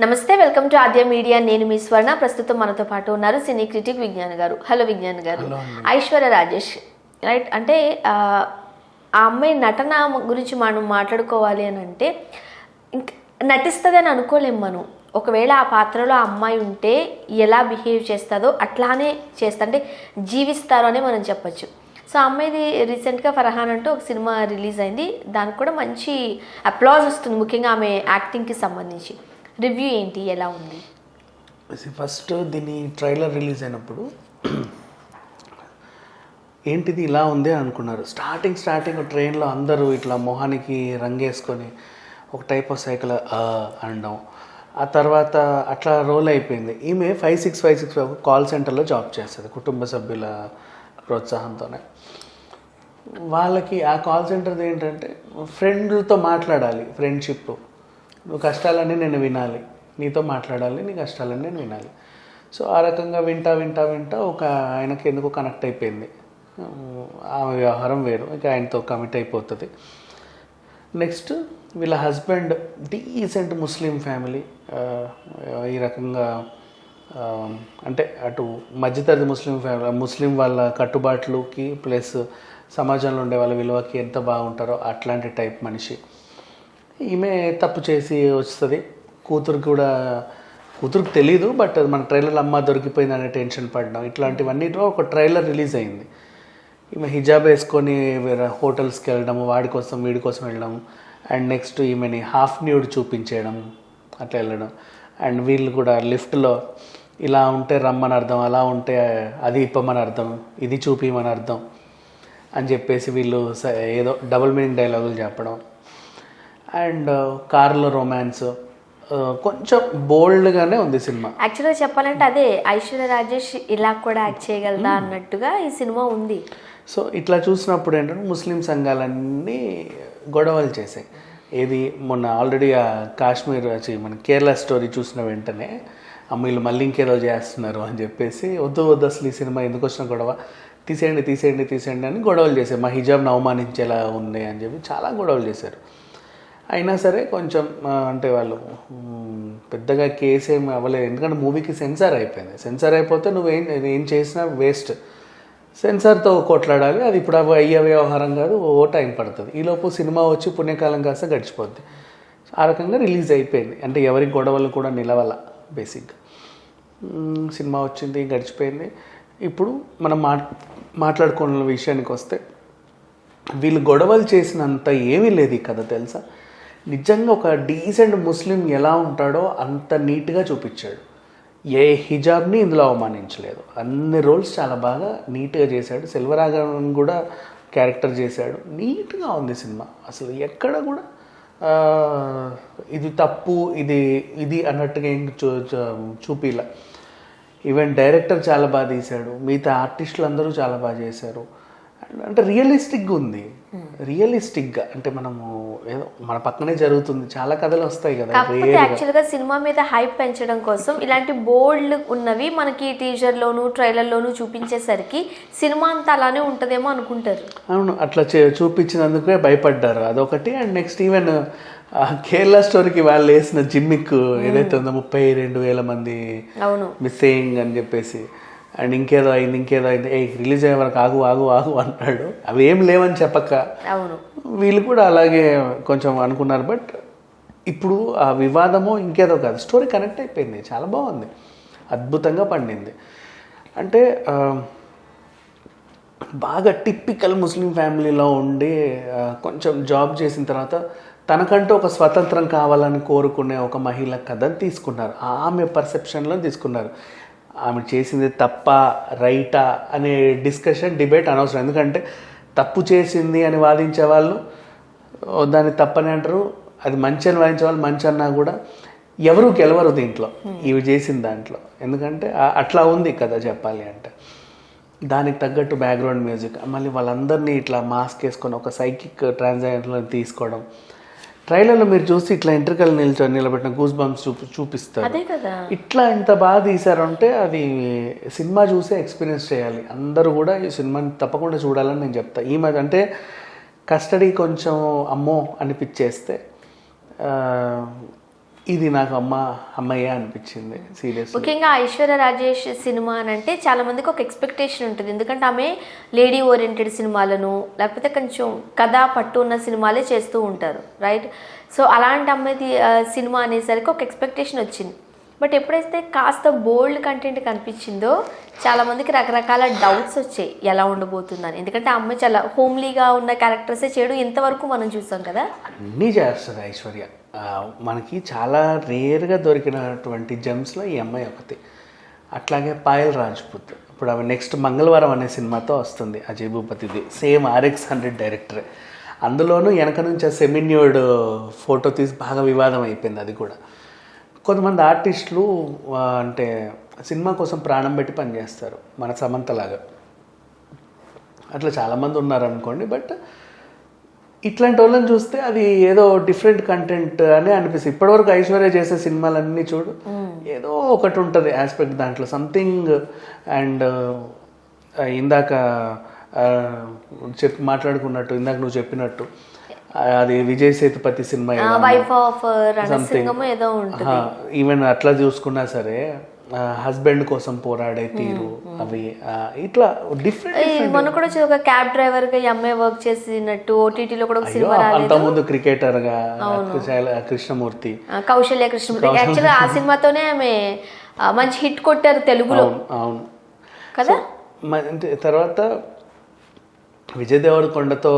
నమస్తే, welcome to Aadya media. నేను మీ స్వర్ణ. ప్రస్తుతం మనతో పాటు ఉన్నారు సినీ క్రిటిక్ విజ్ఞాన్ గారు. హలో విజ్ఞాన్ గారు. ఐశ్వర్య రాజేష్, రైట్? అంటే ఆ అమ్మాయి నటన గురించి మనం మాట్లాడుకోవాలి అని అంటే నటిస్తుంది అని అనుకోలేం మనం. ఒకవేళ ఆ పాత్రలో ఆ అమ్మాయి ఉంటే ఎలా బిహేవ్ చేస్తుందో అట్లానే చేస్తా, అంటే జీవిస్తారో అని మనం చెప్పచ్చు. సో ఆ అమ్మాయిది రీసెంట్గా ఫర్హాన్ అంటూ ఒక సినిమా రిలీజ్ అయింది. దానికి కూడా మంచి అప్లాజ్ వస్తుంది, ముఖ్యంగా ఆమె యాక్టింగ్కి సంబంధించి. రివ్యూ ఏంటి, ఎలా ఉంది? ఫస్ట్ దీని ట్రైలర్ రిలీజ్ అయినప్పుడు ఏంటిది ఇలా ఉంది అనుకున్నారు. స్టార్టింగ్ ట్రైన్లో అందరూ ఇట్లా మొహానికి రంగేసుకొని ఒక టైప్ ఆఫ్ సైకిల్ అనడం. ఆ తర్వాత అట్లా రోల్ అయిపోయింది. ఈమె 5655 కాల్ సెంటర్లో జాబ్ చేస్తుంది కుటుంబ సభ్యుల ప్రోత్సాహంతోనే. వాళ్ళకి ఆ కాల్ సెంటర్ది ఏంటంటే ఫ్రెండ్లతో మాట్లాడాలి, ఫ్రెండ్షిప్. నువ్వు కష్టాలన్నీ నేను వినాలి, నీతో మాట్లాడాలి, నీ కష్టాలన్నీ నేను వినాలి. సో ఆ రకంగా వింటా ఒక ఆయనకి ఎందుకు కనెక్ట్ అయిపోయింది. ఆమె వ్యవహారం వేరు, ఇక ఆయనతో కమిట్ అయిపోతుంది. నెక్స్ట్ వీళ్ళ హస్బెండ్ డీసెంట్ ముస్లిం ఫ్యామిలీ. ఈ రకంగా అంటే అటు మధ్యతరగతి ముస్లిం వాళ్ళ కట్టుబాట్లుకి ప్లస్ సమాజంలో ఉండే వాళ్ళ విలువకి ఎంత బాగుంటారో అట్లాంటి టైప్ మనిషి. ఈమె తప్పు చేసి వస్తుంది. కూతురుకి తెలీదు, బట్ మన ట్రైలర్లో అమ్మ దొరికిపోయింది అనే టెన్షన్ పడడం, ఇట్లాంటివన్నిటిలో ఒక ట్రైలర్ రిలీజ్ అయింది. ఈమె హిజాబ్ వేసుకొని వేరే హోటల్స్కి వెళ్ళడం, వీడి కోసం వెళ్ళడం, అండ్ నెక్స్ట్ ఈమెని హాఫ్ న్యూడ్ చూపించేయడం, అట్లా వెళ్ళడం. అండ్ వీళ్ళు కూడా లిఫ్ట్లో ఇలా ఉంటే రమ్మని అర్థం, అలా ఉంటే అది ఇప్పమని అర్థం, ఇది చూపిమని అర్థం అని చెప్పేసి వీళ్ళు ఏదో డబుల్ మీనింగ్ డైలాగులు చెప్పడం. అండ్ కార్లో రొమాన్స్ కొంచెం బోల్డ్గానే ఉంది సినిమా. యాక్చువల్గా చెప్పాలంటే అదే ఐశ్వర్య రాజేష్ ఇలా కూడా యాక్ట్ చేయగలదా అన్నట్టుగా ఈ సినిమా ఉంది. సో ఇట్లా చూసినప్పుడు ఏంటంటే ముస్లిం సంఘాలన్నీ గొడవలు చేశాయి. ఏది మొన్న ఆల్రెడీ ఆ కాశ్మీర్ మన కేరళ స్టోరీ చూసిన వెంటనే వీళ్ళు మళ్ళీ ఇంకేదో చేస్తున్నారు అని చెప్పేసి వద్దు అసలు ఈ సినిమా ఎందుకు వచ్చిన గొడవ, తీసేయండి అని గొడవలు చేశారు. మా హిజాబ్ను అవమానించేలా ఉంది అని చెప్పి చాలా గొడవలు చేశారు. అయినా సరే కొంచెం అంటే వాళ్ళు పెద్దగా కేసు ఏమి అవ్వలేదు, ఎందుకంటే మూవీకి సెన్సార్ అయిపోయింది. సెన్సార్ అయిపోతే నువ్వేం చేసినా వేస్ట్. సెన్సార్తో కొట్లాడాలి, అది ఇప్పుడు అయ్యే వ్యవహారం కాదు, టైం పడుతుంది. ఈలోపు సినిమా వచ్చి పుణ్యకాలం కాస్త గడిచిపోద్ది. ఆ రకంగా రిలీజ్ అయిపోయింది. అంటే ఎవరి గొడవలు కూడా నిలవాల బేసిక్గా. సినిమా వచ్చింది, గడిచిపోయింది. ఇప్పుడు మనం మాట్లాడుకున్న విషయానికి వస్తే వీళ్ళు గొడవలు చేసినంత ఏమీ లేదు ఈ కథ, తెలుసా? నిజంగా ఒక డీసెంట్ ముస్లిం ఎలా ఉంటాడో అంత నీట్గా చూపించాడు. ఏ హిజాబ్ని ఇందులో అవమానించలేదు. అన్ని రోల్స్ చాలా బాగా నీట్గా చేశాడు. సెల్వరాఘవన్ కూడా క్యారెక్టర్ చేశాడు. నీట్గా ఉంది సినిమా. అసలు ఎక్కడ కూడా ఇది తప్పు ఇది అన్నట్టుగా ఏం చూపిలా. ఈవెన్ డైరెక్టర్ చాలా బాగా తీశాడు, మిగతా ఆర్టిస్టులు అందరూ చాలా బాగా చేశారు. అంటే రియలిస్టిక్గా ఉంది. రియలిస్టిక్గా అంటే మనము ఏదో మన పక్కనే జరుగుతుంది. చాలా కథలు వస్తాయి కదా. యాక్చువల్గా సినిమా మీద హైప్ పెంచడం కోసం ఇలాంటి బోల్డ్ ఉన్నవి మనకి టీజర్లోను ట్రైలర్లోను చూపించేసరికి సినిమా అంతా అలానే ఉంటుందేమో అనుకుంటారు. అవును, అట్లా చూపించినందుకే భయపడ్డారు, అదొకటి. అండ్ నెక్స్ట్ ఈవెన్ కేరళ స్టోరీకి వాళ్ళు వేసిన జిమ్మిక్ ఏదైతే ఉందో 32,000 మంది మిస్సింగ్ అని చెప్పేసి, అండ్ ఇంకేదో అయింది, రిలీజ్ అయ్యే వరకు ఆగు అంటాడు. అవి ఏం లేవని చెప్పక వీళ్ళు కూడా అలాగే కొంచెం అనుకున్నారు. బట్ ఇప్పుడు ఆ వివాదము ఇంకేదో కాదు, స్టోరీ కనెక్ట్ అయిపోయింది. చాలా బాగుంది, అద్భుతంగా పండింది. అంటే బాగా టిపికల్ ముస్లిం ఫ్యామిలీలో ఉండి కొంచెం జాబ్ చేసిన తర్వాత తనకంటూ ఒక స్వతంత్రం కావాలని కోరుకునే ఒక మహిళ కథను తీసుకున్నారు. ఆమె పర్సెప్షన్లో తీసుకున్నారు. ఆమె చేసింది తప్ప రైటా అనే డిబేట్ అనవసరం. ఎందుకంటే తప్పు చేసింది అని వాదించే వాళ్ళు దాన్ని తప్పని అంటారు, అది మంచి అని వాదించే వాళ్ళు మంచి అన్నా కూడా ఎవరు గెలవరు దీంట్లో, ఇవి చేసిన దాంట్లో. ఎందుకంటే అట్లా ఉంది కదా చెప్పాలి అంటే. దానికి తగ్గట్టు బ్యాక్గ్రౌండ్ మ్యూజిక్, మళ్ళీ వాళ్ళందరినీ ఇట్లా మాస్క్ వేసుకొని ఒక సైకిక్ ట్రాన్సాక్షన్లో తీసుకోవడం. ట్రైలర్లో మీరు చూసి ఇట్లా ఎంట్రికలు నిలబెట్టిన గూస్ బంప్స్ చూపిస్తారు. ఇట్లా ఇంత బాగా తీశారంటే అది సినిమా చూసే ఎక్స్పీరియన్స్ చేయాలి. అందరూ కూడా ఈ సినిమాని తప్పకుండా చూడాలని నేను చెప్తా. ఈ మధ్య అంటే కస్టడీ కొంచెం అమ్మో అనిపించేస్తే ఇది నాకు అమ్మయ్య అనిపించింది సీరియస్. ముఖ్యంగా ఐశ్వర్య రాజేష్ సినిమా అని అంటే చాలా మందికి ఒక ఎక్స్పెక్టేషన్ ఉంటుంది, ఎందుకంటే ఆమె లేడీ ఓరియంటెడ్ సినిమాలను లేకపోతే కొంచెం కథ పట్టు ఉన్న సినిమాలే చేస్తూ ఉంటారు, రైట్? సో అలాంటి అమ్మాయి సినిమా అనేసరికి ఒక ఎక్స్పెక్టేషన్ వచ్చింది. బట్ ఎప్పుడైతే కాస్త బోల్డ్ కంటెంట్ కనిపించిందో చాలా మందికి రకరకాల డౌట్స్ వచ్చాయి ఎలా ఉండబోతుందని. ఎందుకంటే ఆ అమ్మాయి చాలా హోమ్లీగా ఉన్న క్యారెక్టర్సే చేయడం ఇంతవరకు మనం చూసాం కదా. అన్నీ చేస్తుంది ఐశ్వర్య. మనకి చాలా రేర్గా దొరికినటువంటి జెమ్స్లో ఈ అమ్మాయి ఒకటి. అట్లాగే పాయల్ రాజ్పుత్, ఇప్పుడు ఆమె నెక్స్ట్ మంగళవారం అనే సినిమాతో వస్తుంది, అజయ్ భూపతిది, సేమ్ RX100 డైరెక్టరే. అందులోనూ వెనక నుంచి ఆ సెమిన్యూడ్ ఫోటో తీసి బాగా వివాదం అయిపోయింది. అది కూడా కొంతమంది ఆర్టిస్టులు అంటే సినిమా కోసం ప్రాణం పెట్టి పనిచేస్తారు, మన సమంతలాగా. అట్లా చాలామంది ఉన్నారనుకోండి. బట్ ఇట్లాంటి వాళ్ళని చూస్తే అది ఏదో డిఫరెంట్ కంటెంట్ అని అనిపిస్తుంది. ఇప్పటివరకు ఐశ్వర్య చేసే సినిమాలన్నీ చూడు ఏదో ఒకటి ఉంటుంది ఆస్పెక్ట్ దాంట్లో సంథింగ్. అండ్ ఇందాక మాట్లాడుకున్నట్టు, ఇందాక నువ్వు చెప్పినట్టు అది Vijay Sethupathi cinema wife of Ranasingam ఏదో ఉంటుంది. ఈవెన్ అట్లా చూసుకున్నా సరే హస్బెండ్ కోసం పోరాడే తీరు అవి ఇట్లా డిఫరెంట్. మొన్న కూడా ఒక క్యాబ్ డ్రైవర్ గా ఎంఏ వర్క్ చేసినట్టు ఓటీటీలో కూడా ఒక సినిమా రాలేదు. అంతకుముందు క్రికెటర్ గా కృష్ణమూర్తి, కౌశల్య కృష్ణమూర్తి. యాక్చువల్గా ఆ సినిమాతోనే ఆమె మంచి హిట్ కొట్టారు తెలుగులో. అవును కదా. తర్వాత విజయ్ దేవరకొండతో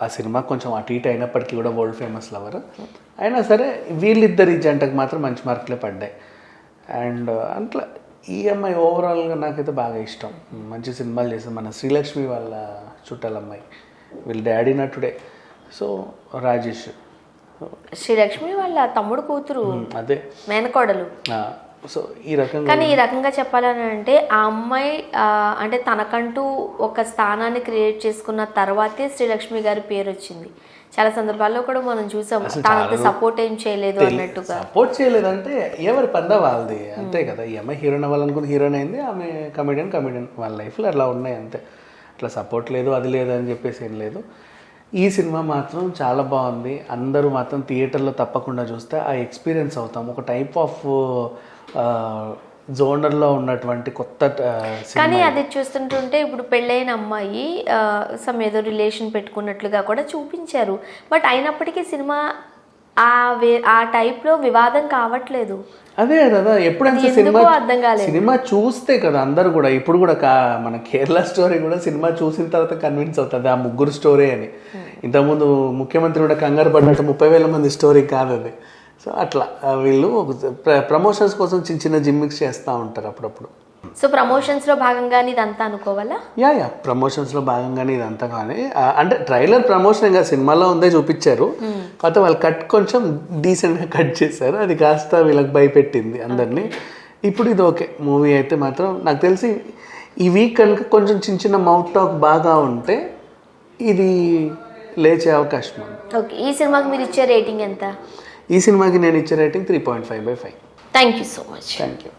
ఆ సినిమా కొంచెం అటు ఇటు అయినప్పటికీ కూడా వరల్డ్ ఫేమస్ లవర్ అయినా సరే వీళ్ళిద్దరి జంటకు మాత్రం మంచి మార్కులే పడ్డాయి. అండ్ అట్లా ఈ అమ్మాయి ఓవరాల్గా నాకైతే బాగా ఇష్టం. మంచి సినిమాలు చేసింది. మన శ్రీలక్ష్మి వాళ్ళ చుట్టాల అమ్మాయి, వీళ్ళ డాడీ నటుడే. సో రాజేష్, శ్రీలక్ష్మి వాళ్ళ తమ్ముడు కూతురు, అదే మేనకోడలు. సో ఈ రకంగా, కానీ ఈ రకంగా చెప్పాలని అంటే ఆ అమ్మాయి అంటే తనకంటూ ఒక స్థానాన్ని క్రియేట్ చేసుకున్న తర్వాతే శ్రీలక్ష్మి గారి పేరు వచ్చింది. చాలా సందర్భాల్లో కూడా మనం చూసాం తనకు సపోర్ట్ ఏం చేయలేదు అన్నట్టుగా. సపోర్ట్ చేయలేదంటే ఎవరి పందా వాళ్ళది, అంతే కదా. ఈ అమ్మాయి హీరోయిన్ అవ్వాలనుకుని హీరోయిన్ అయింది, ఆమె కమెడియన్ వాళ్ళ లైఫ్లో అలా ఉన్నాయి అంతే. అట్లా సపోర్ట్ లేదు అది లేదు అని చెప్పేసి ఏం లేదు. ఈ సినిమా మాత్రం చాలా బాగుంది. అందరూ మాత్రం థియేటర్లో తప్పకుండా చూస్తే ఆ ఎక్స్పీరియన్స్ అవుతాం. ఒక టైప్ ఆఫ్ జోనర్లో ఉన్నటువంటి కొత్త. కానీ అది చూస్తుంటుంటే ఇప్పుడు పెళ్ళైన అమ్మాయి సమ్ ఏదో రిలేషన్ పెట్టుకున్నట్లుగా కూడా చూపించారు. బట్ అయినప్పటికీ సినిమా ఆ టైప్లో వివాదం కావట్లేదు. అదే కదా, ఎప్పుడైనా సినిమా చూస్తే కదా అందరూ కూడా. ఇప్పుడు కూడా మన కేరళ స్టోరీ కూడా సినిమా చూసిన తర్వాత కన్విన్స్ అవుతుంది ఆ ముగ్గురు స్టోరీ అని. ఇంతకుముందు ముఖ్యమంత్రి కూడా కంగారు పడినట్టు 30,000 మంది స్టోరీ కాదు అది. సో అట్లా వీళ్ళు ప్రమోషన్స్ కోసం చిన్న చిన్న జిమ్మిక్స్ చేస్తూ ఉంటారు అప్పుడప్పుడు. సో ప్రమోషన్స్లో భాగంగానే ఇదంతా అనుకోవాలా? యా ప్రమోషన్స్లో భాగంగానే ఇదంతా. కానీ అంటే ట్రైలర్ ప్రమోషన్ ఇంకా సినిమాలో ఉందే చూపించారు, కాకపోతే వాళ్ళు కట్ కొంచెం డీసెంట్గా కట్ చేశారు. అది కాస్త వీళ్ళకి భయపెట్టింది అందరినీ. ఇప్పుడు ఇది ఓకే మూవీ అయితే మాత్రం నాకు తెలిసి ఈ వీక్ కనుక కొంచెం చిన్న చిన్న మౌత్ టాక్ బాగా ఉంటే ఇది లేచే అవకాశం ఉంది. ఓకే, ఈ సినిమాకి మీరు ఇచ్చే రేటింగ్ ఎంత? ఈ సినిమాకి నేను ఇచ్చే rating 3.5/5. Thank you so much. Thank you.